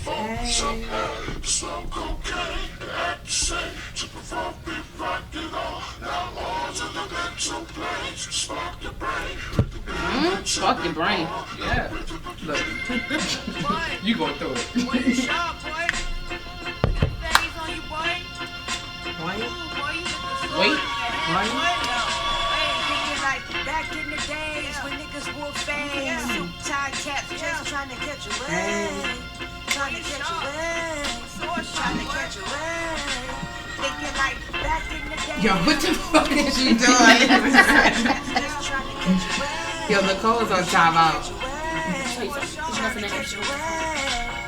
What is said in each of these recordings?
Some head, some cocaine, act the same. To perform, be rock it all. Now on to the mental plane. Spark your brain. Spark your brain. Yeah. Look. You going through it. Boy, you sharp, boy. Things on you, boy. Wait. Like back in the days when niggas wore fangs, suit tie caps, just trying to catch a wave, trying to catch a wave, trying to catch a wave. Thinking like back in the days. Yo, what the fuck is she doing? Yo, Nicole's on time out.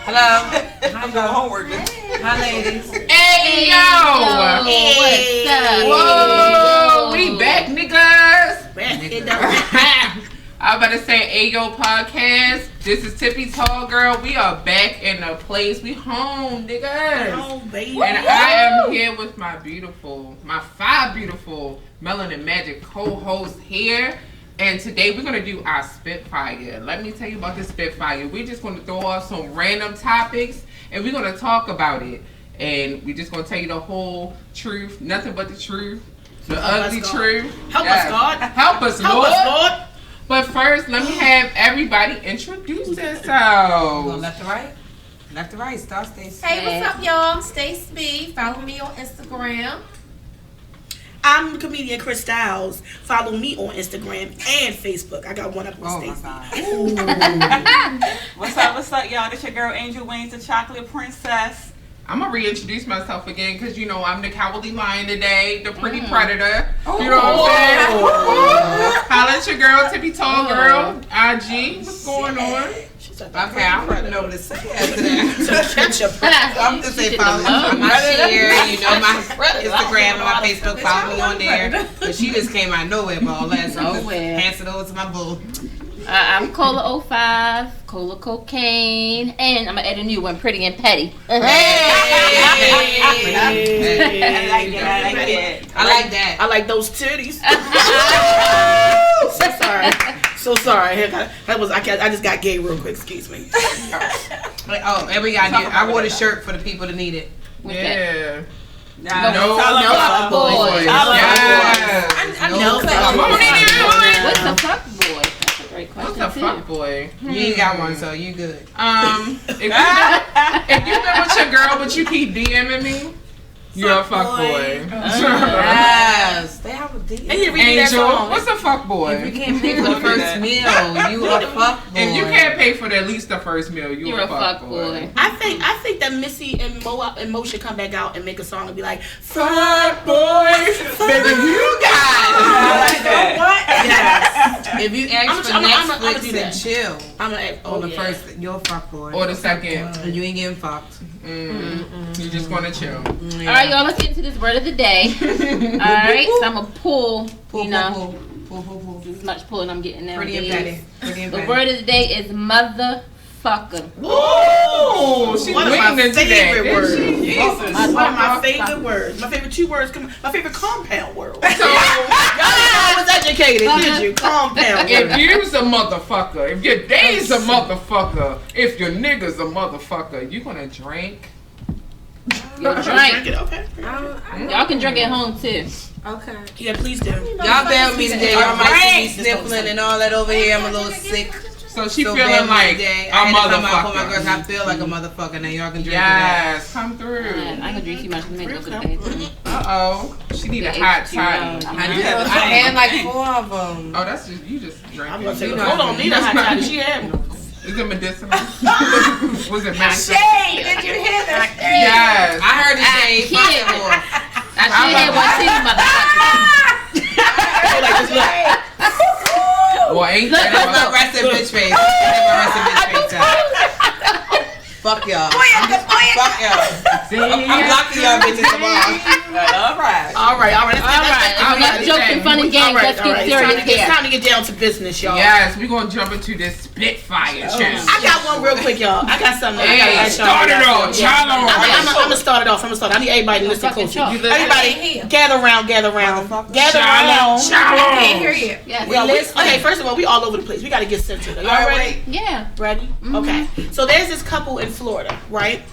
Hello. I'm doing homework. Hi, ladies. Hey, yo! What's up? Whoa! We back, niggas! I'm about to say Ayooo podcast. This is Tippy Tall Girl. We are back in the place. We home, niggas. Oh, baby. And I am here with my five beautiful Melanin Magic co-hosts here. And today we're going to do our Spitfire. Let me tell you about this Spitfire. We're just going to throw off some random topics and we're going to talk about it. And we're just going to tell you the whole truth, nothing but the truth, the ugly truth. Help us, God. Help us, Help Lord. us, Lord. But first, let me have everybody introduce Go themselves. left to right. Left to right. Start, Stacey. Hey, what's up, y'all? Stacey B. Follow me on Instagram. I'm comedian Chris Styles. Follow me on Instagram and Facebook. I got one up on Oh, my Stacey. God. What's up, y'all? This your girl Angel Wings, the chocolate princess. I'm going to reintroduce myself again because, you know, I'm the cowardly lion today, the pretty predator. You know what I'm saying? Holla at your girl, Tippy Tall Girl, IG. What's going on? Okay, I don't even know what to say after that. Ketchup. I'm just saying follow me on my share, you know, my Instagram and my Facebook. Follow me on there. But she just came out of nowhere, but all that. So I'm pass it over to my boo. I'm Cola 05, Cola Cocaine, and I'm going to add a new one, Pretty and Petty. I like it. I like that. I like those titties. So sorry. That was I just got gay real quick. Excuse me. Oh, and we got I wore the shirt for the people that need it. Yeah. No fuck boy. Yes. I know. What's the fuck boy? That's a great question. What's a fuck boy? You ain't got one, so you good. If you've been with your girl but you keep DMing me, you're a fuck boy. Yes. They have a deal. And you read that Angel, song. what's a fuck boy? If you can't pay for the first meal, you a fuck boy. If you can't pay for at least the first meal, you're a fuck boy. I think that Missy and Mo should come back out and make a song and be like, "Fuck boys, Baby, you got it. what?" Yes. If you ask for I'ma do Netflix that. and chill I'm gonna on the first, you're a fuck boy. Or the second. And you ain't getting fucked. You just want to chill. All right, y'all, let's get into this word of the day. All right, so I'm going to pull, Pull. as much pulling I'm getting now. Pretty and petty. Pretty and The petty. word of the day is motherfucker. Oh, she's One of my leaning into favorite that. words. Jesus. One of my favorite words. My favorite two words. My favorite compound word. So, I was educated, did you? Compound if word. you's a motherfucker, if your day's a motherfucker, if your nigga's a motherfucker, you gonna drink? Your drink. Drink it, okay. Y'all can drink at home, too. Okay. Yeah, please do. Y'all bear with me today. Y'all might see me sniffling and all that over here. I'm a little sick. So she So feeling bear with me like today. a I had to come out for my girls. I motherfucker. feel like a motherfucker. Now y'all can drink Yes, come Man, through. I ain't going to drink too much. I'm going to go to the bathroom. Uh-oh. She need a hot toddy. I had like 4 of them. Oh, that's just, you just drank I'm it. gonna take You a know hold I on. Need a hot toddy. She had one. Is it medicinal? Was it magic? Hey, did you hear that? Yes. I heard it say can't. possible. I should have one too, motherfucker. Like this look. Well, ain't Look, that That's about- my resting bitch face. That's my resting bitch face time. Fuck y'all. Fuck y'all. I'm blocking y'all bitches tomorrow. All right. All All right. Enough jokes and fun and games. Let's get serious here. It's time to get down to business, y'all. Yes, we're gonna jump into this Spitfire challenge. I got one real quick, y'all. I got something. Hey, start it off. I'm gonna start it off. I need everybody to listen closely. Everybody, gather around. I can't hear you. Yes. Okay, first of all, we all over the place. We got to get centered. Are y'all ready? Yeah. Ready? Mm-hmm. Okay. So there's this couple in Florida, right?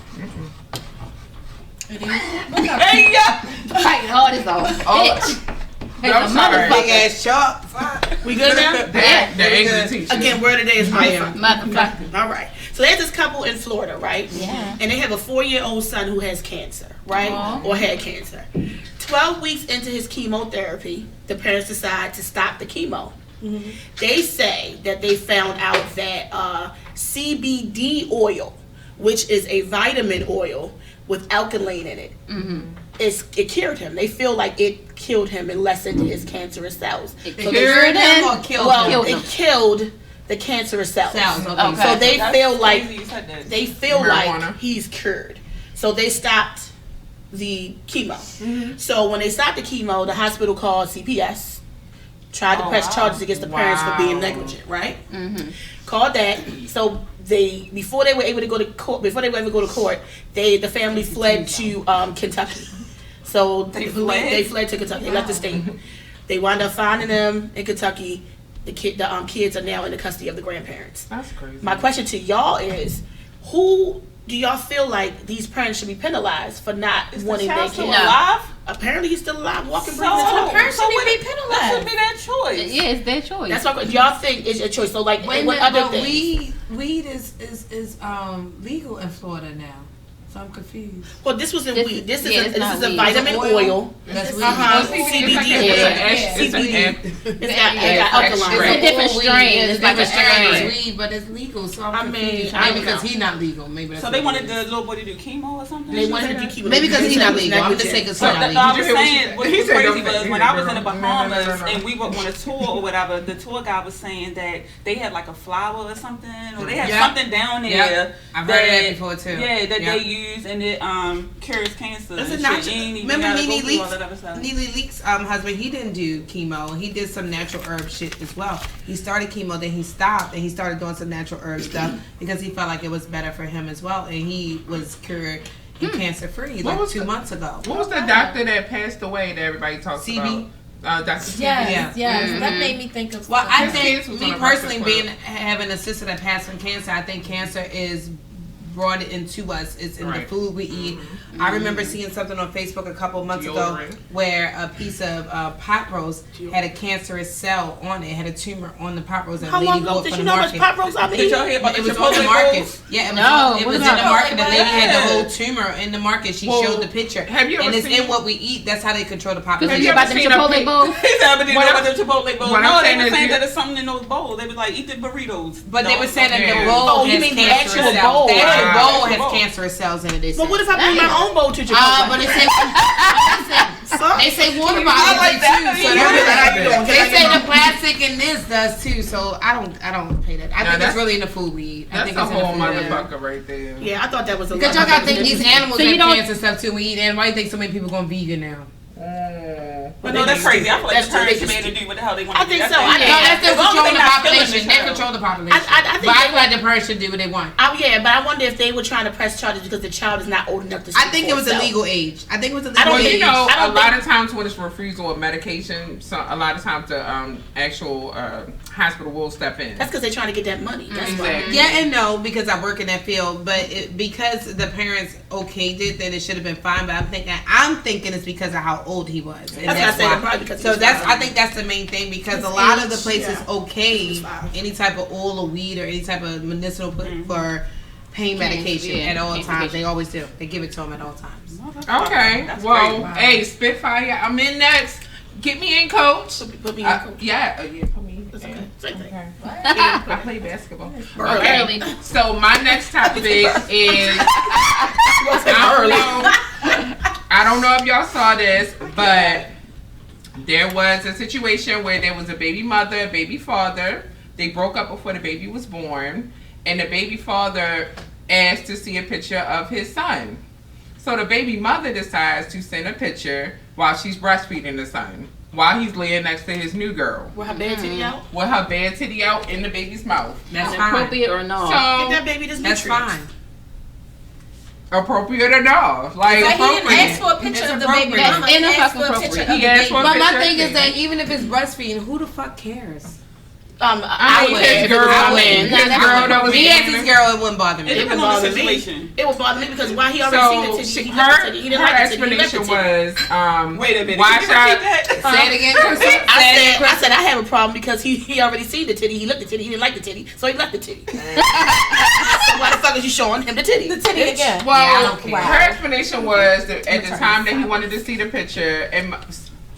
Hey, yeah. Fighting hard as a bitch. Hey, I'm sorry. Big ass shark. We good now? The English teacher. Again, word of the day is motherfucker. All right. So there's this couple in Florida, right? Yeah. And they have a 4-year-old son who has cancer, right? Aww. Or had cancer. 12 weeks into his chemotherapy, the parents decide to stop the chemo. Mm-hmm. They say that they found out that CBD oil, which is a vitamin oil with alkaline in it, it cured him. They feel like it killed him and lessened his cancerous cells. It cured him or killed him? It killed the cancerous cells. Okay. So they feel like marijuana. He's cured. So they stopped the chemo. Mm-hmm. So when they stopped the chemo, the hospital called CPS, tried to press charges against the parents for being negligent, right? Mm-hmm. Called that. So before they were able to go to court, the family fled to Kentucky. So they fled to Kentucky. They left the state. They wound up finding them in Kentucky. The kids are now in the custody of the grandparents. That's crazy. My question to y'all is, who do y'all feel like these parents should be penalized for not wanting their kids? Alive? Apparently he's still alive, walking, So breathing. the parents should be That penalized. should be their choice. Yeah, it's their choice. That's what y'all think is your choice. So like, Wait a what minute, other but things? weed is legal in Florida now. So I'm confused. Well, this was in weed. This is not a weed. vitamin It's oil. oil. That's weed. CBD It's got alkaline. It's a different strain. It's like a strain. It's weed, but it's legal. So I'm I mean, confused. I Maybe don't because know. he's not legal. Maybe that's So what they it wanted is. the little boy to do chemo or something? They wanted to keep it. Maybe because he's not legal. I'm just saying because So he's not I legal. was saying what He was said crazy don't was say when it, I was in girl. the Bahamas No. and we were on a tour or whatever, the tour guide was saying that they had like a flower or something, or they had something down there. Yep. I've heard of that before too. Yeah, that Yep. they use and it cures cancer. This and is shit. natural. You ain't even Remember gotta go Nene through all that other stuff. Leak's husband? He didn't do chemo. He did some natural herb shit as well. He started chemo, then he stopped, and he started doing some natural herb stuff because he felt like it was better for him as well, and he was cured and cancer free like 2 months ago. What was the doctor that passed away that everybody talks CB? about? Dr. CB. Yes, that made me think of. Well, I His think kids was me on a personally, breakfast having a sister that passed from cancer, I think cancer is brought it into us. It's in the food we eat. I remember seeing something on Facebook a couple of months ago where a piece of pot roast had a cancerous cell on it, had a tumor on the pot roast. How long ago did you know how much pot roast I've been Did eating? y'all hear about It the was on the Chipotle market. bowls? Yeah, it was in what the about market. The lady had the Yeah. whole tumor in the market. She showed the picture. Have you ever and it's seen- in what we eat. That's how they control the Did population. you hear about the Chipotle bowl? He said, but they know What about the I'm- Chipotle bowls. what I'm No, they saying were is saying you- that it's something in those bowls. They were like, eat the burritos. But they were saying that Yeah. the bowl Oh, you has mean the cancerous actual cells. bowl? The actual Wow. bowl Actual has bowl. cancerous cells in it. They But said. what if I bring my own bowl to Chipotle? But they say water I bottles like that. too. So they say the plastic in this does too. So I don't pay that. I think that's- it's really in the food we eat. I That's think a it's in the whole food. motherfucker right there. Yeah, I thought that was a Because lot. y'all gotta think these animals So you have don't- cancer stuff too. We eat, and why do you think so many people going vegan now? But no, that's crazy. I feel like That's the parents ridiculous. should be able to do what the hell they want I to do. think That's so. it. I No, that's still As long as controlling they the not killing population. the They child. control the population. I think but I they- feel like the parents should do what they want. Yeah, but I wonder if they were trying to press charges because the child is not old enough to. I speak think for it was a itself. legal age. I think it was a I legal don't Well, age. you know, I a don't lot think- of times when it's refusal of medication, so a lot of times the actual hospital will step in. That's because they're trying to get that money. That's why. Exactly. Yeah and no, because I work in that field, but because the parents okayed it, then it should have been fine. But I'm thinking it's because of how old he was, and That's what I said, probably because he So was that's fine. I think that's the main thing because His a lot of the age, places yeah. okay He was fine. any type of oil or weed or any type of medicinal for pain medication yeah, at all pain times. medication. They always do. They give it to them at all times. Okay. That's Well, crazy. hey, Spitfire, I'm in next. Get me in, coach. Put me in. Yeah, put me in. That's okay. Same thing. Okay. I play basketball. Early. Okay. So my next topic is I don't know if y'all saw this, but there was a situation where there was a baby mother, a baby father. They broke up before the baby was born, and the baby father asked to see a picture of his son. So the baby mother decides to send a picture while she's breastfeeding the son, while he's laying next to his new girl. With her bare titty out? With her bare titty out in the baby's mouth. That's Is it fine. appropriate or no? So, Get that baby this That's nutrients. fine. appropriate or no? Like, Like, he didn't appropriate. ask for a picture It's of the baby appropriate. mama. That's He asked for a inappropriate. picture of the He asked baby. for a But my picture thing is thing. that even if it's breastfeeding, who the fuck cares? I would. his If it girl, was I my mean, man. his Nah, that's girl that was Me as eating his him. girl, it wouldn't bother me. It It would depends on the bother me. situation. It would bother me because while he already seen the So titty, he left the titty. He didn't like the titty. He left the explanation titty. was, Wait a minute. why Can you repeat should that? Say it again, Crystal. I said I have a problem because he already seen the titty. He looked at the titty. He didn't like the titty, so he left the titty. So why the fuck is you showing him the titty? The titty again. Well, Yeah, I don't care. her explanation was that at the time that he wanted to see the picture, and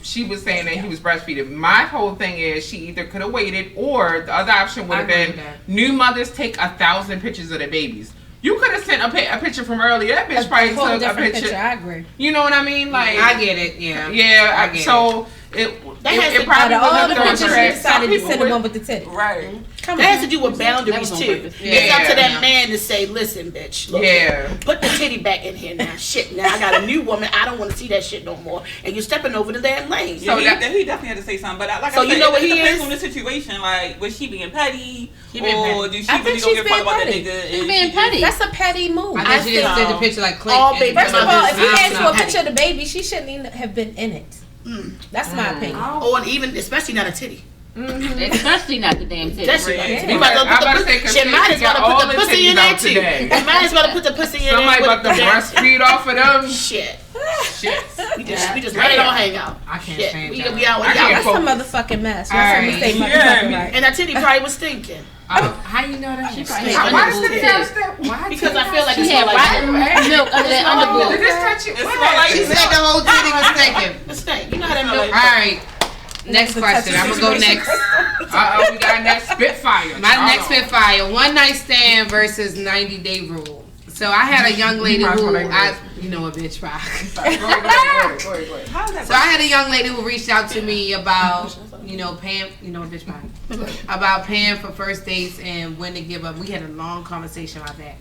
she was saying that he was breastfeeding. My whole thing is she either could have waited, or the other option would have I agree been with that. new mothers take 1,000 pictures of their babies. You could have sent a picture from earlier. That bitch probably Whole took a different picture. I agree. You know what I mean? Like, I get it, yeah. yeah. I get So it probably Out of all was the a pictures, you third. decided to People send the would- one with the titty. Right. Come That has on. to do with boundaries That was on too. purpose. It's up to that Yeah. man to say, "Listen, bitch, look, Yeah. put the titty back in here now. Shit, now I got a new woman. I don't want to see that shit no more. And you're stepping over the damn lane." Yeah, So he that- definitely had to say something. But like So I said, you know what it he depends is? on the situation. Like, was she being petty? She being or petty. do she I really think don't she's give a fuck being about that petty. nigga? She's and being she petty. That's a petty move. I think she just think did the picture like click. all and- baby First of all, if he mothers asked for a petty. picture of the baby, she shouldn't even have been in it. That's my opinion. Oh, and even especially not a titty. Especially not the damn titty. That's Yeah. right. Yeah. You might as well I'm put about the to say, pussy. Shit, 'cause might she as well got all put the the pussy titties in there out too. today. You might as well put the pussy in there. Somebody with about to the damn- breastfeed off of them. Shit. Shit. We just let it all hang out. I can't Shit. stand We y'all. out. I can't That's a motherfucking mess. Y'all Alright. right. Say Yeah. motherfucking right. And that titty probably was stinking. How you know that? probably Why had does underboob the titty. Why? Because I feel like She it's had not like rotten milk under that Did underboob. this touch you? It's What? not like She said the whole titty was thinking. the stink. You know how that It's milk. not All right. Next question. I'm gonna go next. We got next Spitfire. My Hold next on. Spitfire: 1 night stand versus 90-day rule. So I had a young lady might as who well name you know a bitch rock. Go ahead. How is that? So I had a young lady who reached out to me about, paying, a bitch rock, about paying for first dates and when to give up. We had a long conversation about that.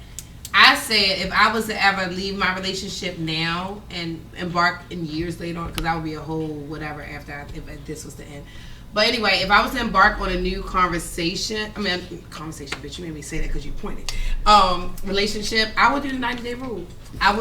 I said if I was to ever leave my relationship now and embark in years later on, because I would be a whole whatever after if this was the end. But anyway, if I was to embark on a new conversation, bitch, you made me say that because you pointed. Relationship, I would do the 90-day rule. I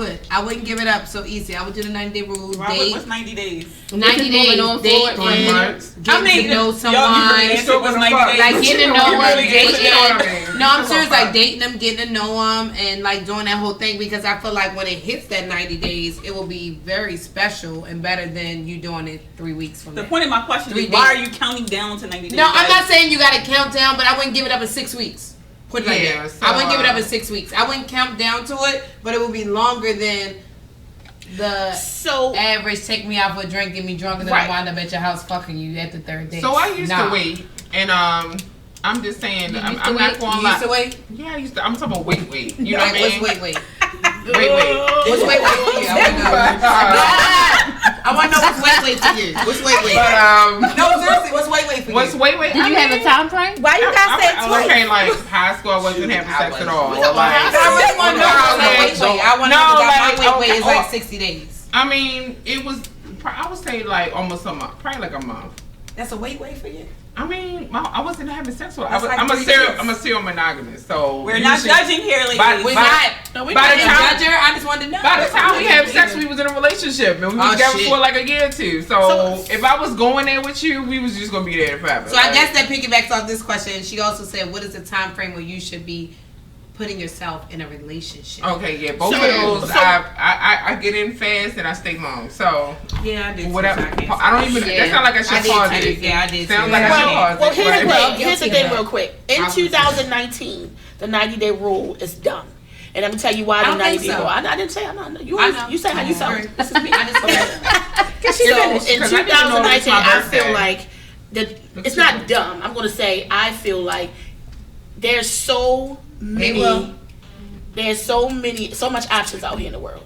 wouldn't give it up so easy. I would do the 90-day rule. Robert, what's 90 days? 90 days, on date, forward, and months. getting to know someone. It was 90 days. Like getting to know them, really dating. get to know them. No, I'm serious. Like dating them, getting to know them, and like doing that whole thing because I feel like when it hits that 90 days, it will be very special and better than you doing it 3 weeks from The now. point of my question 3 is, why days. are you counting down to 90 days? No, I'm not saying you got to count down, but I wouldn't give it up in 6 weeks. Put it like Yeah, that. so, I wouldn't give it up in 6 weeks. I wouldn't count down to it, but it would be longer than the So average. Take me out for a drink, get me drunk, and then Right. I wind up at your house fucking you at the third date. So I used Nah. to wait, and I'm just saying, You I'm used to not wait? going You to used to lie. wait? Yeah, I used to. I'm talking about wait. You know Like, what I mean? what's wait? Wait. What's wait for you? I want to know. I want to know what's wait for you. What's wait? But No, seriously, what's wait for you? what's wait? Did you have a time frame? Why you guys say I twice? okay, like high school, I wasn't having sex at all. I really want to know what's my wait. I want to know that my wait is like 60 days. I mean, it was. I would say like almost a month, probably like a month. That's a wait for you? I mean, I wasn't having sex with her. That's like I'm 3 days. I'm a serial monogamous. So We're not usually- judging here, ladies. By- We're by- not. no, we by I the didn't time- judge her. I just wanted to know. By the time we had sex, we was in a relationship and we was Oh, together shit. for like a year or two. So if I was going there with you, we was just gonna be there forever. So I guess that piggybacks off this question. She also said, "What is the time frame where you should be putting yourself in a relationship?" Okay, yeah, both So- of those. so- I get in fast and I stay long. So Yeah, I did. whatever. I don't even. Yeah. That sound like I I should did pause too. it. Yeah, I did. Sounds too. like I should pause well, it. here's the but- thing. Here's the guilty thing, of that. real quick. In I was 2019, the 90-day rule is done. And I'm gonna tell you why I the don't think 90-day so. rule. I didn't say. I know. I know. You say how you felt. Sorry. This is me. I just Cause she So finished. in 'Cause I didn't know it was 2019, my I birthday. feel like that it's not dumb. I'm gonna say I feel like there's so many, will. there's so much options out here in the world,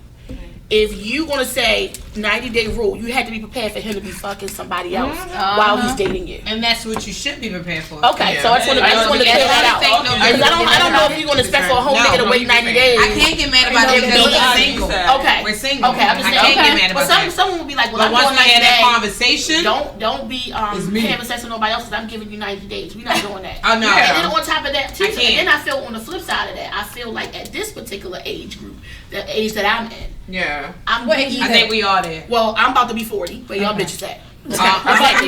if you gonna say 90-day rule, you had to be prepared for him to be fucking somebody else while he's dating you. And that's what you should be prepared for. Okay, so I just want to clear that out. I don't know if you're gonna expect for a whole nigga to wait 90 days. I can't get mad about it because we're single. Okay, we're single. Okay, I'm just saying. I can't get mad about that. Someone will be like, well, but once we had that conversation, don't be having sex with nobody else because I'm giving you 90 days. We're not doing that. Oh no. And then on top of that, too, and then I feel on the flip side of that, I feel like at this particular age group, the age that I'm in. Yeah. I think we are there. Well, I'm about to be 40, but y'all bitches at. So I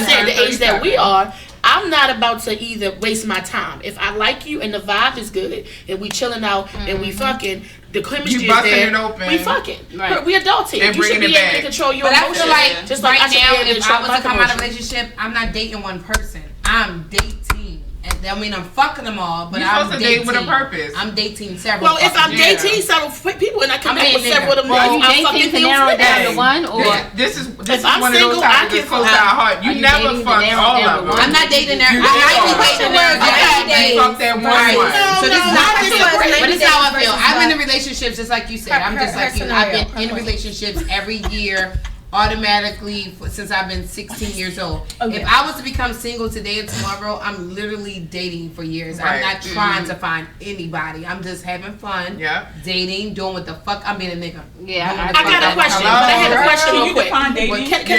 said the age that we are, I'm not about to either waste my time. If I like you and the vibe is good and we chilling out and we fucking, the chemistry is there, we fucking. Right. We adulting. And you should be able to control your emotions. But I feel like just right like now, if I was to come out of a relationship, I'm not dating one person. I'm dating. I mean, I'm fucking them all, but I'm dating with a purpose. I'm dating several. Well, if I'm dating several people and I connect with several of them, I'm fucking to narrow it down to one, or this is one of those topics that's close to our heart. You never fuck all of them. I'm not dating there. I might be dating there. You fuck that one. So this is how I feel. But this is how I feel. I've been in relationships just like you said. I'm just like you. I've been in relationships every year. Automatically since I've been 16 years old. Okay. If I was to become single today and tomorrow, I'm literally dating for years. Right. I'm not trying to find anybody. I'm just having fun. Yeah. Dating, doing what the fuck. I'm being a nigga. Yeah. I got a question. But I have a question real quick. Define dating? Can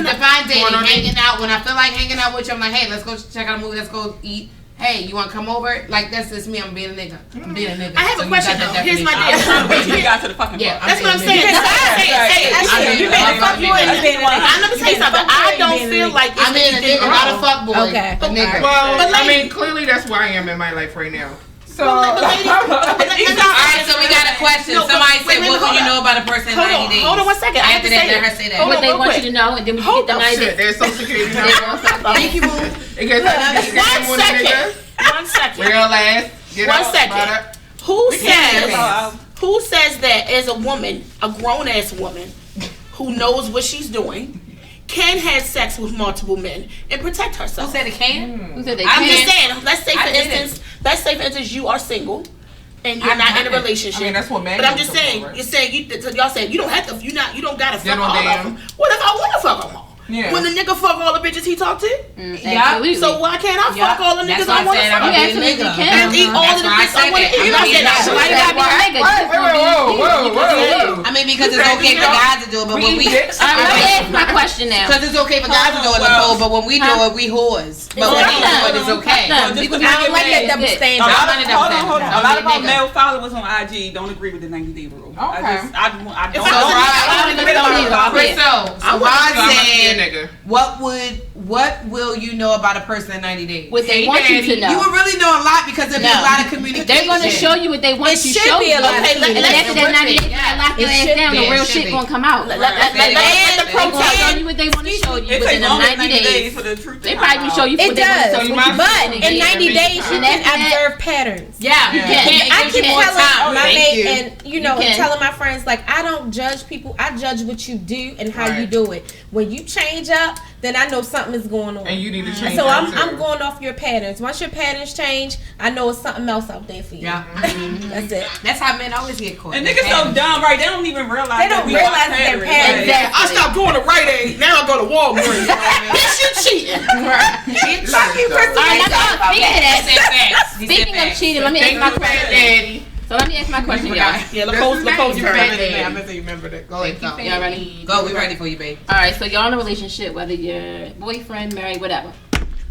define dating. Hanging out. When I feel like hanging out with you, I'm like, hey, let's go check out a movie. Let's go eat. Hey, you want to come over? Like, that's just me. I'm being a nigga. I'm being a nigga. I have a question, though. Here's my deal. You got to the fucking yeah, that's what I'm saying. You made a fuck boy. I'm going to say something. I don't feel like I'm being a lot of fuck boy. Okay. Well, I mean, clearly that's where I am in my life right now. So, alright, so we got a question. Somebody said, what will you know about a person in 90 days? Hold on 1 second. After that, let her say that. What they want you to know, and then we get the 90 days. There's Social Security number. Thank you, boo. 1 second. 1 second. Real ass. 1 second. Who says that as a woman, a grown ass woman, who knows what she's doing, can have sex with multiple men and protect herself? Who said it can? Who said they can? I'm just saying. Let's say for instance, you are single and you're not in a relationship. I mean, that's what men. But I'm just saying, you're saying y'all saying you don't have to. You don't gotta fuck all of them. What if I want to fuck them all? Yeah. When the nigga fuck all the bitches he talked to? Yeah. So why can't I fuck all the niggas I want to fuck? You absolutely can. And eat all of the bitches I want to eat. Why you gotta be a nigga? Whoa. I mean, because it's okay for guys to do it, but when we... Let me ask my question now. Because it's okay for guys to do it, but when we do it, we whores. But when we do it, it's okay. I don't like that double standard. Hold on. A lot of our male followers on IG don't agree with the 90-day rule. Okay. I don't. So Rod said, what will you know about a person in 90 days? What they want you to know. You will really know a lot because there'll be a lot of communication. They're going to show you what they want you to show you. And after that 90 days, lock your ass down, the real shit going to come out. Let the pro tell you what they want to show you within the 90 days. They probably show you what they want to show you. But in 90 days, you can observe patterns. Yeah, you can. I keep telling my mate and telling my friends, like, I don't judge people. I judge what you do and how you do it. When you change up, then I know something is going on. And you need to change. So I'm going off your patterns. Once your patterns change, I know it's something else out there for you. Yeah. That's it. That's how men always get caught. And niggas so dumb, right? They don't even realize. They don't realize their patterns. Exactly. I stopped going to Rite Aid. Now I go to Walmart. Bitch, you cheating. Speaking of cheating, let me ask my question. So let me ask my question, y'all. Yeah, LaPost, you remember that. Go ahead, go. Y'all ready? Go, we ready for you, babe. Alright, so y'all in a relationship, whether you're boyfriend, married, whatever.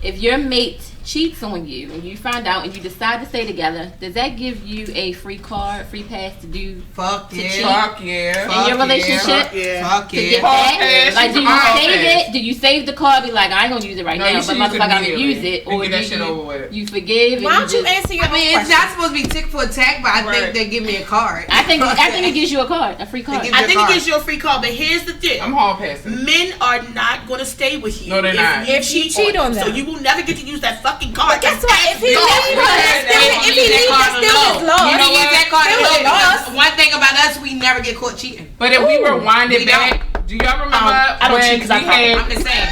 If your mate cheats on you and you find out and you decide to stay together, does that give you a free card, free pass to do Fuck cheat yeah. in your relationship? Fuck To yeah. get back? Like, do you save it? Do you save the card? Be like, I ain't gonna use it right now, but motherfucker, I'm gonna use it. Or get that shit over with. You forgive? Why don't you answer your own question? It's not supposed to be tick for tack, but I think they give me a card. I think it gives you a card, a free card. I think it gives you a free card, but here's the thing. I'm hall passing. Men are not gonna stay with you. No, they're not. If you cheat on them. So you will never get to use that fucking card. Guess what? If he leaves, that's still his loss. One thing about us, we never get caught cheating. But if we rewind it back, Do y'all remember? I don't cheat because I'm just saying.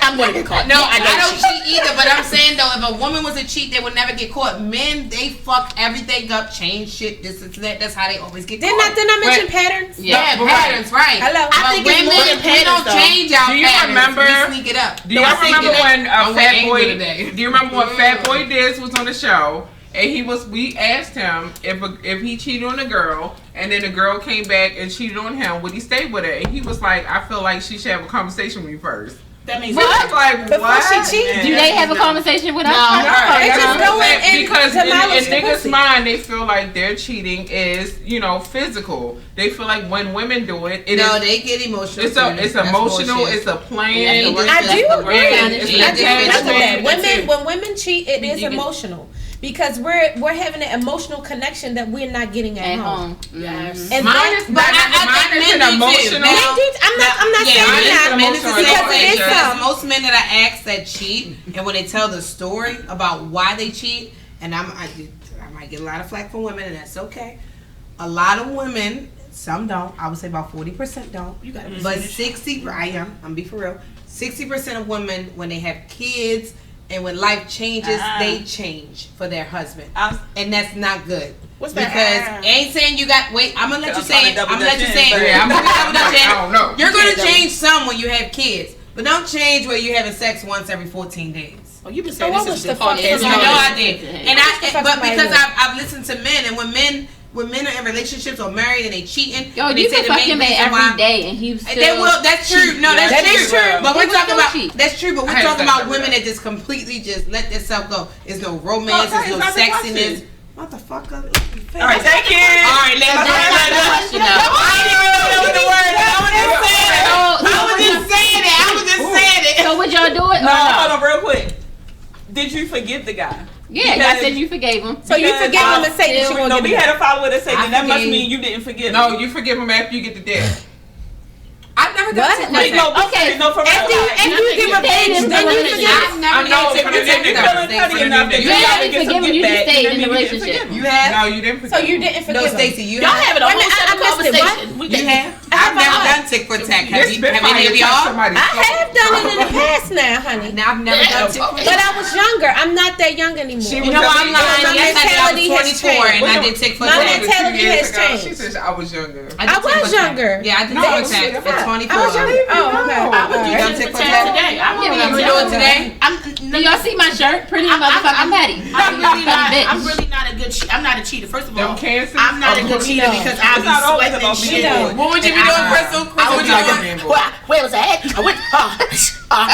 I'm going to get caught. No, I don't cheat either. But I'm saying though, if a woman was a cheat, they would never get caught. Men, they fuck everything up, change shit, this and that. That's how they always get caught. Didn't I mention patterns? Yeah, patterns, right. Hello. I think women, we don't change our do you patterns. remember? We sneak it up. Do you remember when Fat Boy? Do you remember when Fat Boy Diz was on the show? And we asked him if he cheated on a girl, and then the girl came back and cheated on him, would he stay with her? And he was like, I feel like she should have a conversation with me first. That means what? Like, before what? she cheated? Do they have a conversation with us? No. They just go in because in niggas' pussy. mind, they feel like their cheating is, physical. They feel like when women do it, they get emotional. It's emotional. It's a plan. I do agree. When When women cheat, it is emotional. Because we're having an emotional connection that we're not getting at home. Yes. And mine is an emotional. I'm not saying that. Because most men that I ask that cheat, and when they tell the story about why they cheat, and I might get a lot of flack from women, and that's okay. A lot of women, some don't. I would say about 40% don't. You got but 60. I'm be for real. 60% of women, when they have kids. And when life changes, they change for their husband. And that's not good. What's that? Because ain't saying you got, wait, I'm going to let you say it. I'm going to let you say it. I don't know. You're going to change some when you have kids. But don't change where you're having sex once every 14 days. Oh, you've been saying this since the podcast. You know I did. And but because I've listened to men, and when men are in relationships or married and they cheating, you can fuck him every day and he still. They will. That's true. No, that's true. But we're talking about that's true. But we're talking about women that just completely just let themselves go. There's no romance. There's no sexiness. Motherfucker. All right, thank you. All right, let's go. I didn't even know the word. I was just saying it. So would y'all do it? No, hold on, real quick. Did you forgive the guy? Yeah, I said you forgave him. So you forgive him and say that you No, we had a follower that said that must mean you didn't forgive him. No, you forgive him after you get the dick. I've never done it. Okay. No, for real. If you give revenge, then you forgive. I've never you just stayed in the relationship. You have? No, you didn't forgive. So you didn't forgive him. No, Stacey, you Y'all having a whole conversation. conversation. You have? I've never done tick for tack. Have any of y'all? I have done it in the past now, honey. Now I've never done tick for tack. But I was younger. I'm not that young anymore. You know I'm lying. Yes, I was 24 and I did tick for My tack. mentality has changed. She said I was younger. I was younger. Yeah, I did tick for tack for 24. I was younger. Oh, okay. I would do Y'all tick for tack today. You do it today? Do y'all see my shirt? Pretty motherfucking petty. I'm really not a good cheater. I'm not a cheater. First of all, I'm not a good cheater because I be sweating and shit. What would you be doing, Crystal? What would you doing? Where was I at? I went.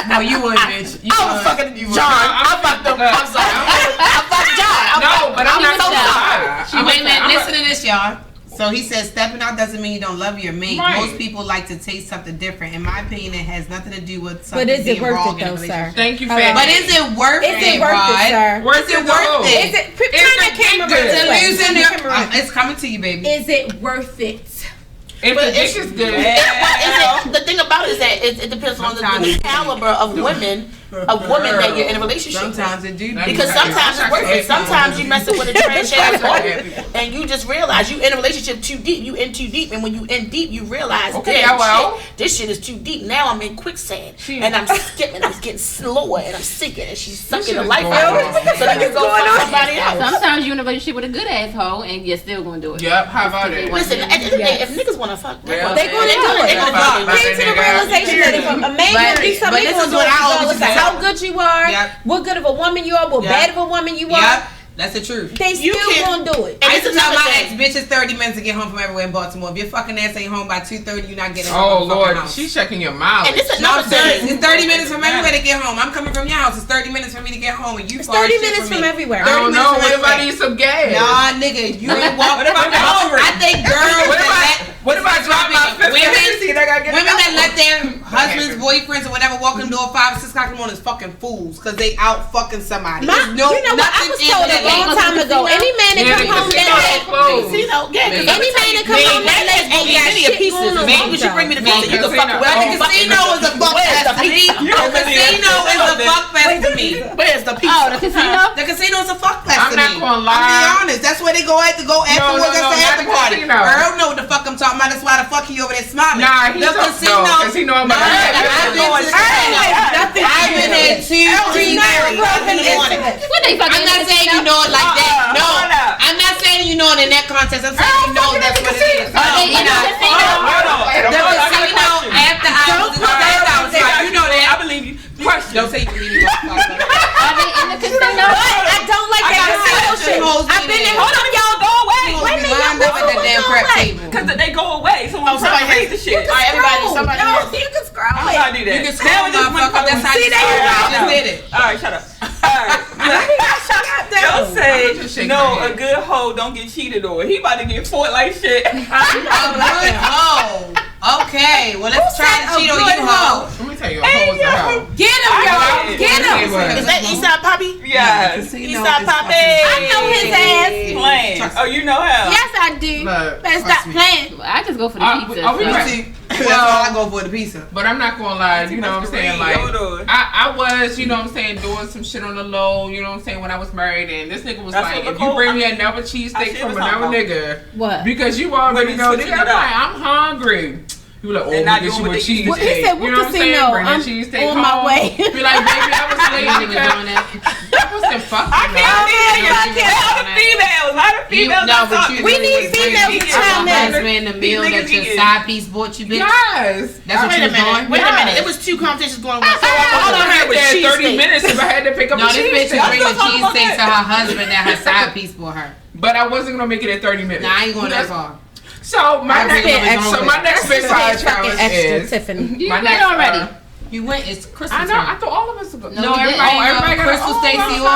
No, you would, bitch. I was fucking John. I fucked him. I'm sorry. I fucked John. No, but I'm not so sorry. Wait a minute. Listen to this, y'all. So he says stepping out doesn't mean you don't love your mate. Right. Most people like to taste something different. In my opinion, it has nothing to do with something But is it being worth wrong it in a though, relationship. sir? Thank you, Fat. But is it worth it, Is it worth it, sir? Is it worth it? Is it? Turn the camera around. It's coming to you, baby. Is it worth it? If the dick is good. The thing about it is that it depends on the caliber of women that you're in a relationship with. Sometimes it do. Because sometimes it's worth it. Sometimes you messing with a trash ass woman and you just realize you in a relationship too deep. You in too deep, and when you in deep, you realize, this shit is too deep. Now I'm in quicksand, and I'm skipping. I'm getting slower, and I'm sinking, and she's sucking the life out of me. So then you go fuck somebody else. Sometimes you're in a relationship with a good asshole, and you're still gonna do it. Yep. How about it? Listen, at the end of the day, if niggas wanna fuck, they're gonna do it. Came to the realization that if a man gonna do something, he's gonna do it regardless of how good you are, what good of a woman you are, what bad of a woman you are. That's the truth. They still gonna do it. I used to tell my ex, bitch, it's 30 minutes to get home from everywhere in Baltimore. If your fucking ass ain't home by 2:30, you're not getting home. Oh Lord, she's checking your mileage. And it's another thing. It's 30 minutes from everywhere to get home. I'm coming from your house. It's 30 minutes for me to get home, and you. It's 30 minutes from everywhere. I don't know. What if I need some gas? Nah, nigga, you ain't walking. What if I'm hungry? I think girls. What if I drop my women that let their husbands, boyfriends, or whatever walk in the door 5 or 6 o'clock in the morning is fucking fools because they out fucking somebody. You know what? I was told a long time ago. Any man that come home that late, any man that come home that late ain't got shit going on. As long as you bring me the pizza, you can fuck with. Well, the casino is a fuck fest to me. The casino is a fuck fest to me. Where's the pizza? Oh, the casino? The casino is a fuck fest to me. I'm not gonna lie. I'm being honest. That's where they go afterwards. That's the after party. Earl know what the fuck I'm talking talking about. That's why the fuck he over there smiling. Nah, he's because he know I'm about to I've been at 2, 3 married. I'm not saying you know it like that. No, I'm not saying you know it in that context. I'm saying you know that's what it is. The casino after hours is right. You know that. I believe you. Question. Don't say you believe me. Are they in the casino? I don't like that casino shit. I've been there. Hold on, y'all. Go away. Wait a minute. Up at that damn crap table. Because they go away. So I'm trying to read the shit. All right, everybody. Somebody. No, you can scroll. I'm not do that. You can scroll, motherfucker. That's how you just did it. All right, shut up. All right. Don't say no. A good hoe don't get cheated on. He about to get fought like shit. A good hoe. Okay, well let's try to cheat on you, hoe. Let me tell you, a hoe is a hoe. Get him, y'all. Get him. Is that Eastside Poppy? Yes. Eastside Poppy. I know his ass. Playing. Oh, you know him. Yes, I do. Better stop playing. I just go for the pizza. That's all I go for, the pizza. But I'm not gonna lie, you know what I'm saying? Like, I was, you know what I'm saying, doing some shit on the low, you know what I'm saying, when I was married, and this nigga was like, if you bring me another cheesesteak from another nigga, what? Because you already know, nigga, I'm like, I'm hungry. You like, oh, we get you a cheesesteak. Well, he said, you know what I'm saying? Bring that cheesesteak on my way. Be like, baby, I was late because that was the fucking. I can't. A lot of females. We need females to chime in. Husband, the meal that your side piece bought you, bitch. Yes. That's what you doing. Wait a minute. It was 2 competitions going on. So I would have had 30 minutes if I had to pick up a cheesesteak. No, this bitch is bringing cheesesteak to her husband that her side piece for her. But I wasn't gonna make it at 30 minutes. Nah, I ain't going that far. So my next big side challenge is Tiffany. You went already. You went. It's Crystal. I know. I thought all of us would go. No, everybody got Crystal, Stacy, or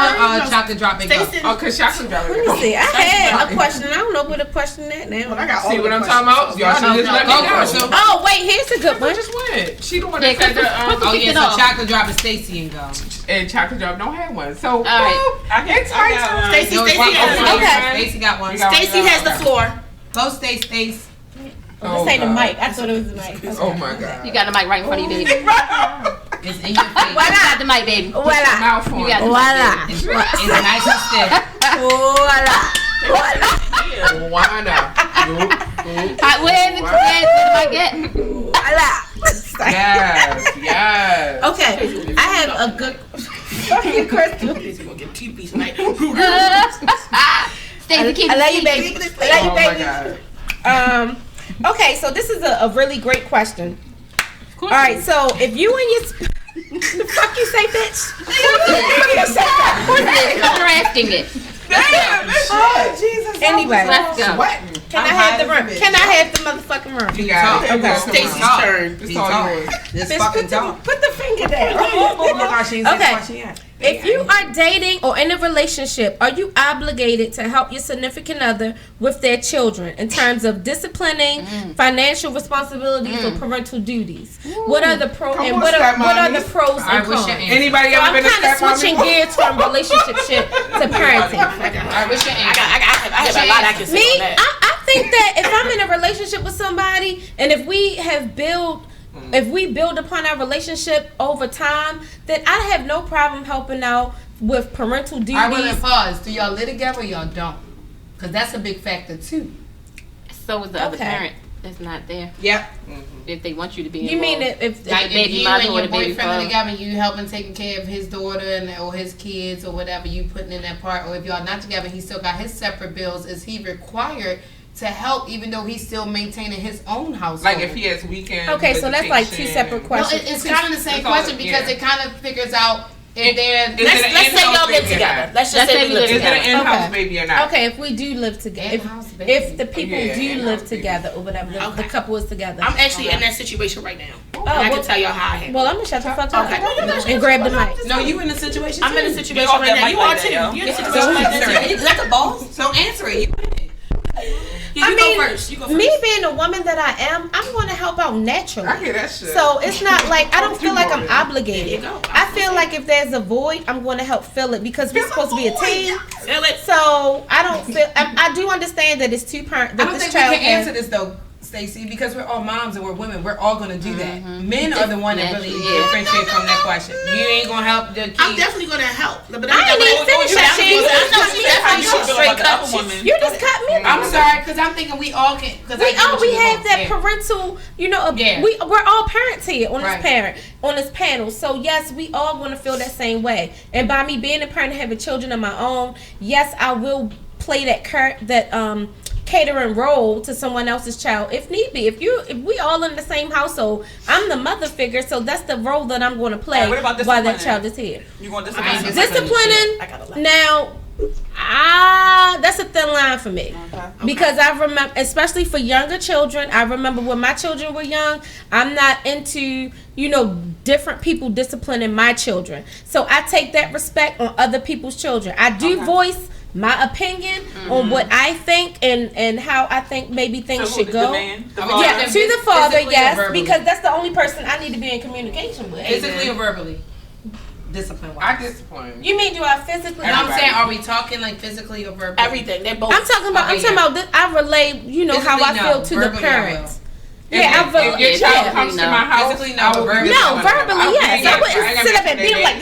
chocolate drop and go. Oh, cause chocolate drop. Let me see. I had a question. I don't know what the question is now. Well, I got all see the what I'm questions. talking about? Y'all should just let me know. Oh wait, here's a good one. Just went. She the one that said the oh yeah, so chocolate drop and Stacy and go. And chocolate drop don't have one. So all right. It's my turn. Stacy got one. Stacy has the floor. Go Stacy. This ain't the mic. I thought it was the mic. Oh my god. You got the mic right in front of you, baby. It's in your face. You got the mic, baby. Voila. You got the mic, It's nice and stiff. Voila. Why not? Where is the mic at? Voila. Yes. Okay. I have a good fucking Crystal. Stacy gonna get 2 pieces tonight. Stacey, keep I love you, baby. I love you, baby. Oh my god. Okay, so this is a really great question. All right, so if you and your the fuck you say, bitch? You're asking it. Damn. Oh Jesus. Anyway, Let's go. Can I have the room? Can I have the motherfucking room? You got it. Okay, Stacy's turn. It's all yours. This fucking talk. Put the finger down. Okay. If you are dating or in a relationship, are you obligated to help your significant other with their children in terms of disciplining, financial responsibilities, or parental duties? What are the pros and what are the pros and cons? Anybody So ever I'm been a kind of stepmommy? switching gears from relationship shit to parenting. I have a lot I can say Me, on that. I think that if I'm in a relationship with somebody and if we build upon our relationship over time, then I have no problem helping out with parental duties. I want to pause. Do y'all live together or y'all don't? Because that's a big factor too. So is the other parent that's not there. Yep. If they want you to be You involved. mean if Like the baby if you mother and or your the baby boyfriend are father. together, you helping taking care of his daughter or his kids or whatever, you putting in that part, or if y'all not together, he still got his separate bills. Is he required to help even though he's still maintaining his own household? Like if he has weekends. Okay, so that's like 2 separate No, questions. it's kind of the same question because it kind of figures out if they're. Let's say y'all live together. Let's just say we live Is it together. an in-house Okay. baby or not? Okay, if we do live together, if the people do live together or whatever, the couple is together. I'm actually in that situation right now. Oh, And I well- can tell y'all how I handle. Well, I'm gonna shut the fuck up Okay. and grab the mic. No, you in a situation. I'm in a too. situation right now. You are too. You're in a situation like that too. Is that the boss? So answer it. You go first. You go first. Me being a woman that I am, I'm going to help out naturally. I hear that shit. So it's not like I don't feel like I'm obligated. There you go. I feel like if there's a void, I'm going to help fill it because we're supposed to be a team. Feel it. So I don't feel. I do understand that it's 2 parents. I That don't this think we child can answer has. this though. Stacey, because we're all moms and we're women. We're all gonna do that. Men are the one that really differentiate from that question. You ain't gonna help the kids. I'm definitely gonna help. But I ain't even finished that. You just cut me. I'm sorry, because I'm thinking we all can. We have that parental. We're all parents here on this panel. So yes, we all gonna feel that same way. And by me being a parent and having children of my own, yes, I will play that catering role to someone else's child if need be. If we all in the same household, I'm the mother figure, so that's the role that I'm going to play while that child is here. You going to disciplining? Now, that's a thin line for me. Okay. Because I remember, especially for younger children, I remember when my children were young, I'm not into different people disciplining my children. So I take that respect on other people's children. I do voice my opinion on what I think and how I think maybe things should go. To the father, yes, because that's the only person I need to be in communication with. Physically or verbally? Discipline wise. I discipline. You mean do I physically? No, I'm saying, are we talking like physically or verbally? Everything. They're both. I'm talking about this. I relay, how I feel to the parents. If your child comes to my house, verbally, yes. I wouldn't sit up and be like,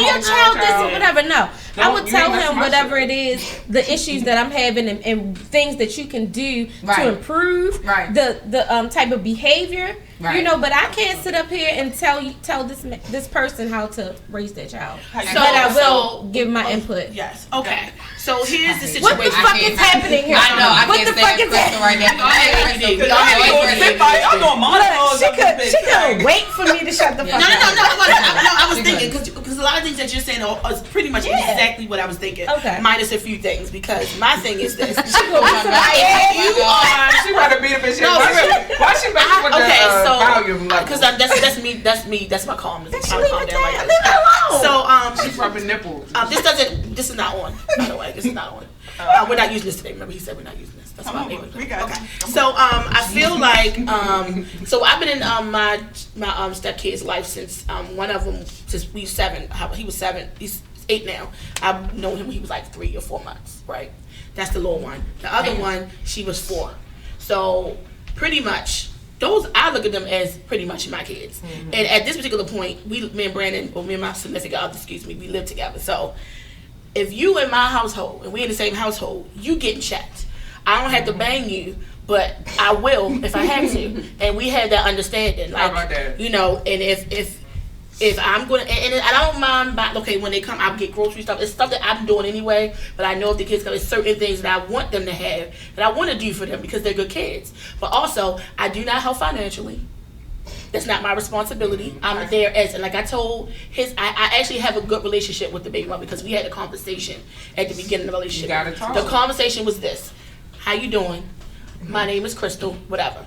your child this or whatever. No. I would tell him whatever it is, the issues that I'm having and things that you can do to improve the type of behavior. But I can't sit up here and tell this person how to raise their child. But I will give my input. Yes. Okay. So here's the situation. What the fuck is happening here? I know. I can't stand Crystal right now. She couldn't wait for me to shut the fuck up. No. I was thinking because a lot of things that you're saying are pretty much exactly what I was thinking. Okay. Minus a few things, because my thing is this. She about to beat up his shit. Why she messing with the volume level? Because that's me. That's my calmness. Leave her alone. So she's rubbing nipples. This is not on. By the way, this is not on. We're not using this today. Remember, he said we're not using this. That's why we got okay. So I feel like so I've been in my stepkid's life since one of them since we 7. He was 7. He's 8 now. I've known him when he was like 3 or 4 months. Right. That's the little one. The other one, she was 4. So pretty much. Those, I look at them as pretty much my kids. And at this particular point, me and Brandon, or me and my significant other, we live together. So if you in my household, and we in the same household, you getting checked. I don't have to bang you, but I will if I have to. And we have that understanding. Like, how about that? And if I'm going to, and I don't mind, when they come, I'll get grocery stuff. It's stuff that I'm doing anyway, but I know if the kids come, there's certain things that I want them to have, that I want to do for them because they're good kids. But also, I do not help financially. That's not my responsibility. I'm there as, and like I told I actually have a good relationship with the baby mom because we had a conversation at the beginning of the relationship. You gotta talk. The conversation was this: how you doing? My name is Crystal, whatever.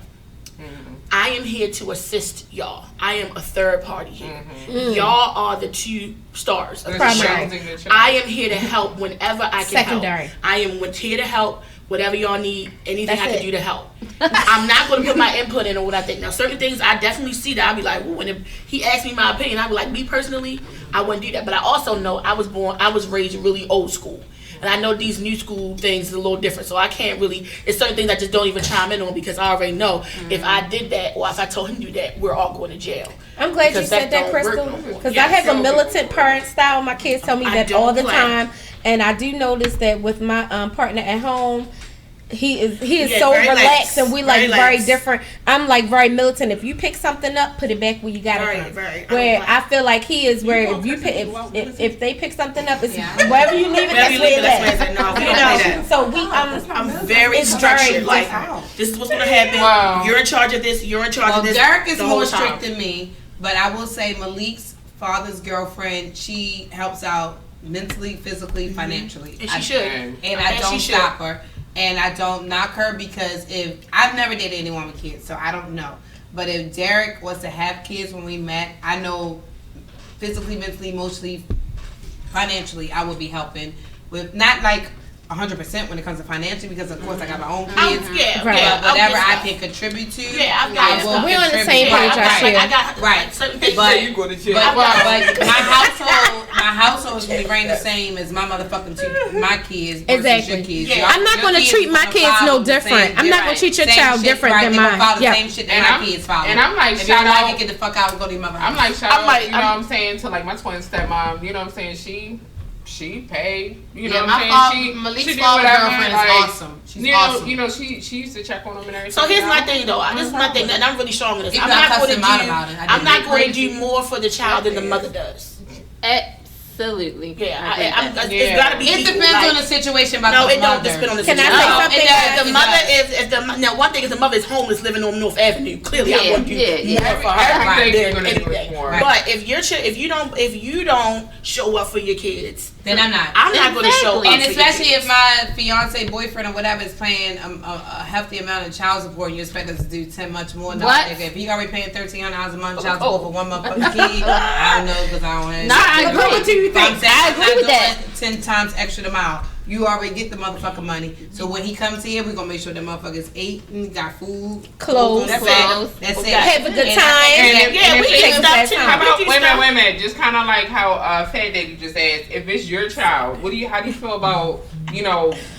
I am here to assist y'all. I am a third party here. Y'all are the 2 stars of the show. I am here to help whenever I can Secondary. help. I am here to help whatever y'all need, anything I can do to help. I'm not going to put my input in on what I think. Now, certain things I definitely see that I'll be like, ooh, and if he asked me my opinion, I'll be like, me personally, I wouldn't do that. But I also know I was raised really old school. And I know these new school things is a little different, so I can't really. It's certain things I just don't even chime in on because I already know if I did that or if I told him to do that, we're all going to jail. I'm glad you said that, Crystal, because I have a militant parent style. My kids tell me that all the time, and I do notice that with my partner at home. He is so relaxed and we like very different. I'm like very militant. If you pick something up, put it back where you got it from. Where I feel like he is where if they pick something up, it's wherever you leave it, that's where it is. So I'm very structured. Like this is what's gonna happen. Wow. You're in charge of this. You're in charge of this. Derek is more strict than me, but I will say Malik's father's girlfriend. She helps out mentally, physically, financially. And she should. And I don't stop her. And I don't knock her because if I've never dated anyone with kids, so I don't know. But if Derek was to have kids when we met, I know physically, mentally, emotionally, financially, I would be helping with not like 100% when it comes to financially because of course I got my own kids. Whatever I can contribute to, I will. We're on the same page, I got right. But you go to jail. But my household is gonna remain the same as my motherfucking my kids versus your kids. I'm not gonna treat my kids no different. I'm not gonna treat your child different than mine. Follow the same shit that my kids follow. And I'm like, if shout out, get the fuck out and go to your mother. I'm like, shout out, you know what I'm saying, to like my twin stepmom. You know what I'm saying? She paid. You know what I'm saying? Malik's she did father whatever. girlfriend Like, is awesome. She's awesome. You know, she used to check on them and everything. So here's my thing though. This is my thing, and I'm really strong in this. I'm not going to do more for the child than the mother does. Absolutely. Yeah, it's gotta be. It depends on the situation. About no, the it don't depend on the situation. Can I say something? If the mother is, now one thing is the mother is homeless living on North Avenue. Clearly, I want you more for her than anything. But if you don't show up for your kids, then I'm not going to show up. And especially if my fiance, boyfriend, or whatever is paying a hefty amount of child support, and you expect us to do 10 much more. No, nigga, if he already paying $1,300 a month child support for one motherfucking kid, I don't know because I don't have. No, I agree with you. I agree with that. 10 times extra the mile. You already get the motherfucking money. So when he comes here, we're gonna make sure the motherfuckers eating, got food, clothes. That's it. Have a good time. We take stuff too. How about wait a minute? Just kind of like how Fat Daddy just asked. If it's your child, how do you feel about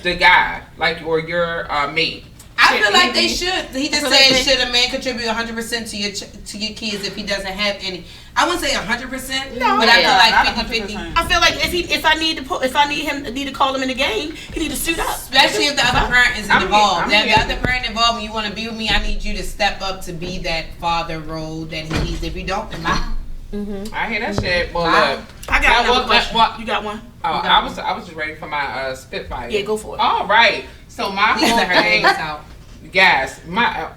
the guy or your mate? I feel like they should. He just said, should a man contribute 100% to your kids if he doesn't have any? I wouldn't say 100%, but I feel like 50-50. I feel like if I need to call him in the game, he need to suit up. Especially if the other parent isn't involved. If the other parent involved and you want to be with me, I need you to step up to be that father role that he needs. If you don't, then I hear that shit. Well, I got one question. You got one? Oh, I was just ready for my Spitfire. Yeah, go for it. All right. So my whole thing, guys,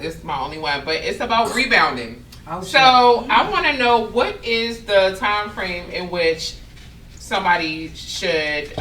it's my only one, but it's about rebounding. So I want to know, what is the time frame in which somebody should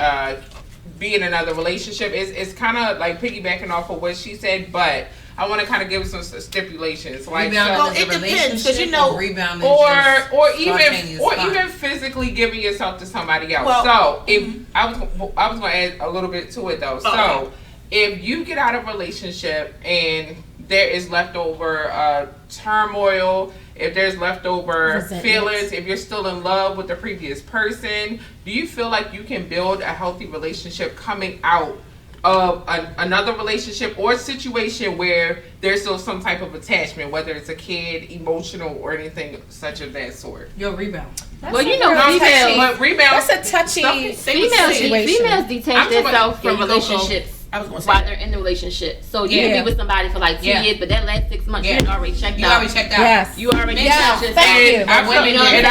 be in another relationship? It's kind of like piggybacking off of what she said, but I want to kind of give some stipulations. Like, it depends, because rebounding, or even physically giving yourself to somebody else. So if I was going to add a little bit to it though. So if you get out of a relationship and there is leftover turmoil, if there's leftover feelings, if you're still in love with the previous person, do you feel like you can build a healthy relationship coming out of another relationship or situation where there's still some type of attachment, whether it's a kid, emotional, or anything such of that sort? Your rebound. Rebound. That's a touchy situation. Females detach themselves from relationships while they're in the relationship. So you can be with somebody for like 2 years, but that last 6 months you already checked out. You already checked out. Yes. You already checked out. Thank you. I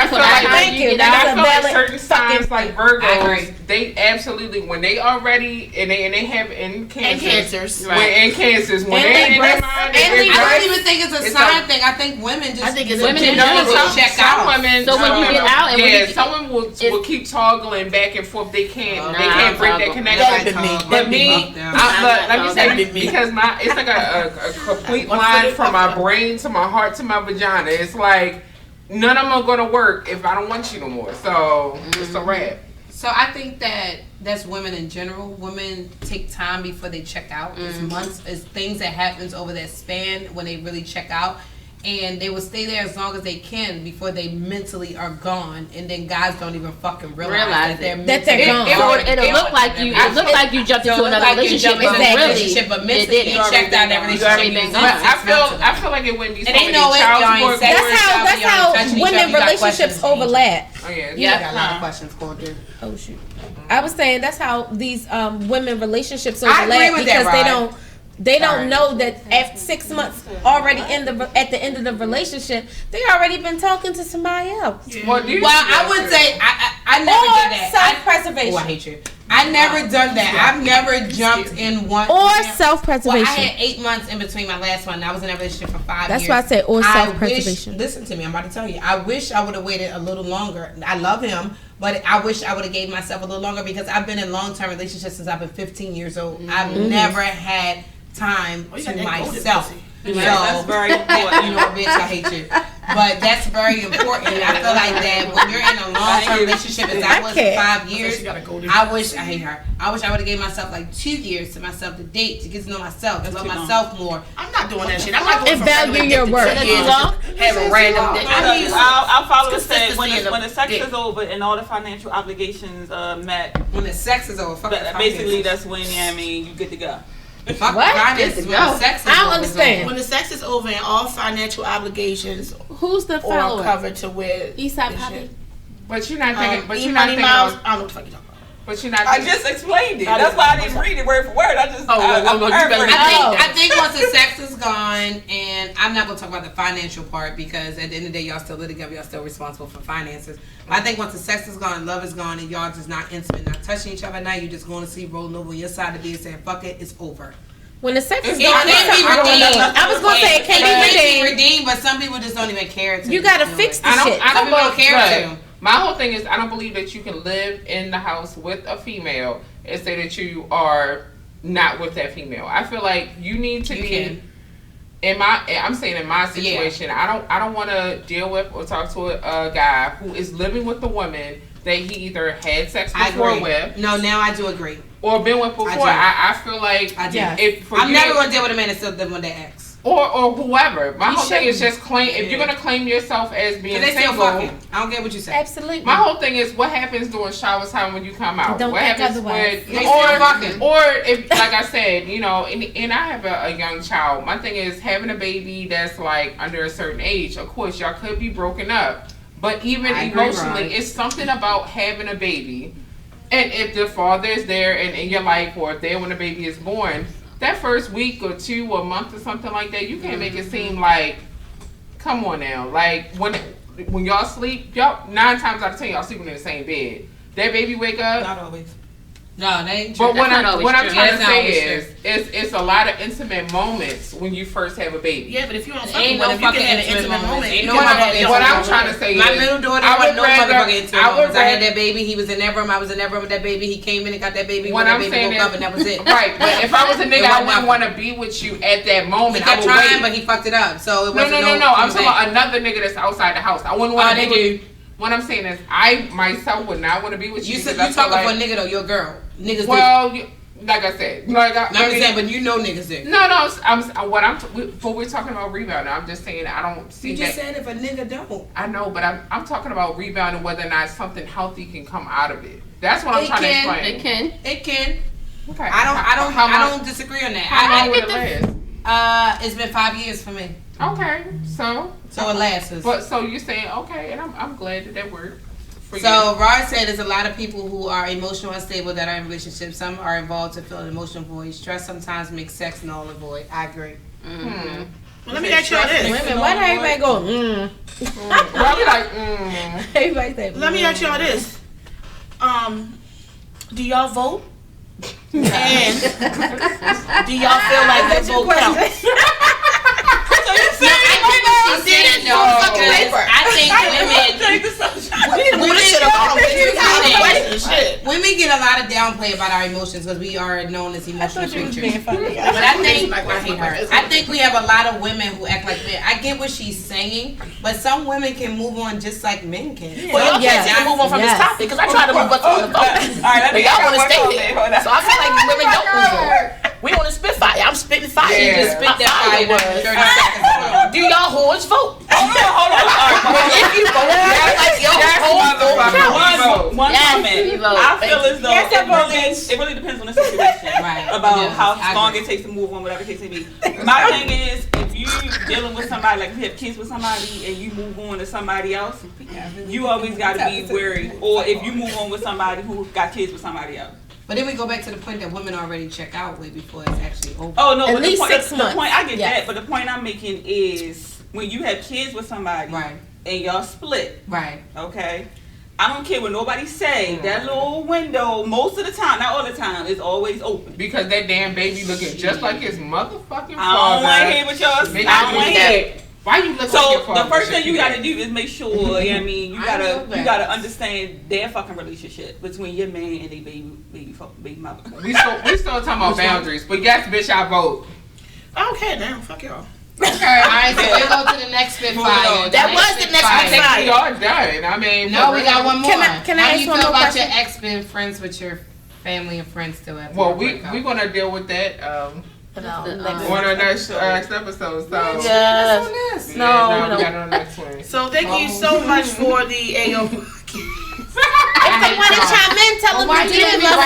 feel like certain signs like Virgos, they absolutely, when they are ready and they have cancers, and cancers when they're in their mind, I don't even think it's a sign thing. I think women just check out. So when you get out, and someone will keep toggling back and forth. They can't break that connection. But me, let me say, because it's like a complete line from my brain to my heart to my vagina. It's like none of them are gonna work if I don't want you no more. So it's a wrap. So I think that's women in general. Women take time before they check out. It's months, it's things that happens over that span when they really check out. And they will stay there as long as they can before they mentally are gone, and then guys don't even fucking realize that they're gone. It'll look like you. It looks like you jumped into another relationship, but mentally you checked out that relationship. I feel like it wouldn't be so many child support. That's how women relationships overlap. Oh yeah, you got a lot of questions going through. Oh shoot, I was saying that's how these women relationships overlap because they don't know that after 6 months already at the end of the relationship, they already been talking to somebody else. Yeah. Well, I would say I never did that. Self-preservation. I hate you. I never done that. I've never jumped in one. Or self-preservation. Well, I had 8 months in between my last one. And I was in a relationship for 5 years. That's why I said or self-preservation. Listen to me. I'm about to tell you. I wish I would have waited a little longer. I love him, but I wish I would have gave myself a little longer because I've been in long-term relationships since I've been 15 years old. I've never had time to myself. That's very important. You know what, bitch, I hate you. But that's very important. I feel like that when you're in a long-term relationship, as I was for 5 years, I hate her. I wish I would have gave myself like 2 years to myself to date, to get to know myself, to love myself more. I'm not doing that shit. I'm not doing value your work. Have a random. I'll follow the say when the sex is over and all the financial obligations met. When the sex is over, basically that's when you good to go. What? I don't understand. When the sex is over and all financial obligations, who's the follower? Covered to where Eastside Poppy. But you're not thinking. But you're not thinking. I don't know what the fuck you're talking about. But you're not. I just explained it. That's why I didn't read it word for word. I just. I think once the sex is gone, and I'm not gonna talk about the financial part because at the end of the day, y'all still live together. Y'all still responsible for finances. But I think once the sex is gone, love is gone, and y'all just not intimate, not touching each other. Now you're just going to sleep, rolling over on your side of the bed, saying "fuck it, it's over." When the sex is it gone, can be redeemed. I was gonna say it can be redeemed, but some people just don't even care. You gotta fix the shit. I don't care to. My whole thing is I don't believe that you can live in the house with a female and say that you are not with that female. I feel like you need to be in my situation. I don't want to deal with or talk to a guy who is living with a woman that he either had sex before with. No, now I do agree. Or been with before. I feel like I'm never gonna deal with a man that's still living with their ex. Or whoever. My whole thing is just claim. If you're gonna claim yourself as being single, I don't get what you say. Absolutely. My whole thing is what happens during shower time when you come out. Don't what happens when or if, like I said, and I have a young child. My thing is having a baby that's like under a certain age. Of course, y'all could be broken up, but even emotionally, it's something about having a baby. And if the father is there and in your life, or if there when the baby is born. That first week or 2 or a month or something like that, you can't make it seem like, come on now. Like, when y'all sleep, 9 times out of 10, y'all sleeping in the same bed. That baby wake up. Not always. No, they ain't true. But what I'm trying to say is, it's a lot of intimate moments when you first have a baby. Yeah, but if you don't ain't no fucking intimate moment. What I'm trying to say is, my middle daughter wasn't no motherfucking intimate moments. I had that baby. He was in that room. I was in that room with that baby. He came in and got that baby. What I'm saying is, and that was it. Right, but if I was a nigga, I wouldn't want to be with you at that moment. He kept trying, but he fucked it up. So it wasn't no. I'm talking about another nigga that's outside the house. I wouldn't want to be with. What I'm saying is, I myself would not want to be with you. You talking for a nigga though? You're a girl. Niggas. Well, like I said, I'm saying, but you know niggas there. No. But we're talking about rebounding. I'm just saying I don't see that. You just said if a nigga don't. I know, but I'm talking about rebounding, whether or not something healthy can come out of it. That's what I'm trying to explain. It can. Okay. I don't disagree on that. How long would it last? It's been 5 years for me. Okay, so it lasts. But so you're saying okay, and I'm glad that worked. So Rod said there's a lot of people who are emotional unstable that are in relationships. Some are involved to fill an emotional void. Stress sometimes makes sex null and void. I agree. Well, let me ask y'all this. Women, why do everybody go? Why we like? Everybody say. Let me ask y'all this. Do y'all vote? And do y'all feel like that vote counts? Women get a lot of downplay about our emotions because we are known as emotional creatures. But I think we have a lot of women who act like men. I get what she's saying, but some women can move on just like men can. Well, y'all can't move on from this topic because I try to move us on the phone. But y'all want to stay there. So I feel like women don't move on. We on a Spitfire. I'm spitting fire. She just spit that fire 30 seconds ago. Do y'all whores vote? Hold on. If you vote, like your whole vote. One comment. I feel as though it really depends on the situation, about how long it takes to move on, whatever the case may be. My thing is, if you dealing with somebody, like if you have kids with somebody and you move on to somebody else, you always got to be wary. Or if you move on with somebody who got kids with somebody else. But then we go back to the point that women already check out way before it's actually over. Oh no, at least 6 months. The point I get that, but the point I'm making is when you have kids with somebody, and y'all split, okay. I don't care what nobody say. That little window, most of the time, not all the time, is always open. Because that damn baby looking just like his motherfucking father. I don't want to hear what y'all say. I don't want to hear. Why you look like your father? So the first thing you gotta do is make sure. You know what I mean, you gotta understand their fucking relationship between your man and their baby mother. We still talking about boundaries, but yes, bitch, I vote. I don't care now. Fuck y'all. Okay, alright, so we'll go to the next Spitfire. That was done. I mean, no, we got one more. Can I How do ask you one feel more about question? your ex being friends with your family and friends still after? Well, we're gonna deal with that. On our next episode. So yes. we got it on the next one. So thank you so much for the Ayooo. If they want to chime in, tell them to DM us.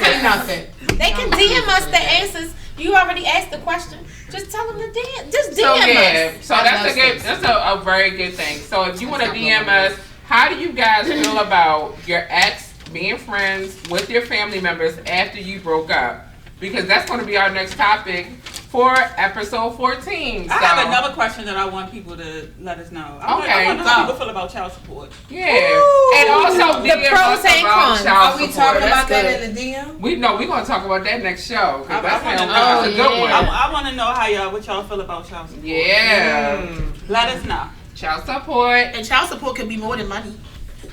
Say nothing. They can DM us the answers. You already asked the question. Just tell them to DM. Just DM us. So that's a very good thing. So if you want to DM us, how do you guys feel about your ex being friends with your family members after you broke up? Because that's going to be our next topic for episode 14. I have another question that I want people to let us know. I want to know how people feel about child support. Yeah. Ooh. And also the pros and cons. Are we talking about that in the DM? We're going to talk about that next show. That's a good one. I want to know what y'all feel about child support. Yeah. Let us know. Child support. And child support can be more than money.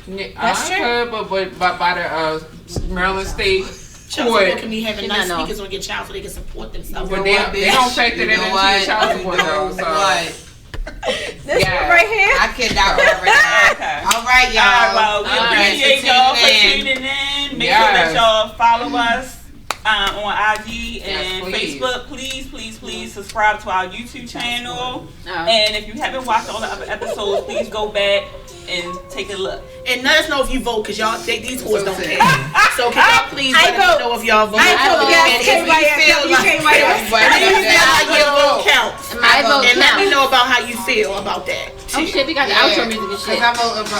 That's true. But by the Maryland State child support can be having nice speakers on your child so they can support themselves. But they don't factor that into your child support though. So. This one right here. I cannot remember. Okay. All right, y'all. Well, we appreciate y'all for tuning in. Make sure that y'all follow us on IG and Facebook. Please subscribe to our YouTube channel. And if you haven't watched all the other episodes, please go back and take a look. And let us know if you vote, because y'all these scores don't pay. So can y'all please let us know if y'all vote? I vote yes. And your vote counts. My vote and let me know about how you feel about that. Oh shit, we got the outro music and shit. Because I vote for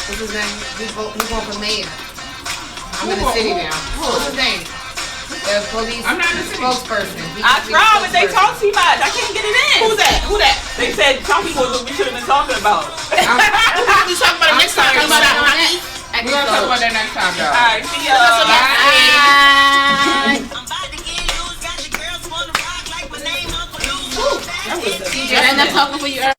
what's his name? Who's going for mayor? I'm in the city now. What's his name? The police spokesperson. I tried, but they talk too much. I can't get it in. Who that? They said some people we should have been talking about. Who we talking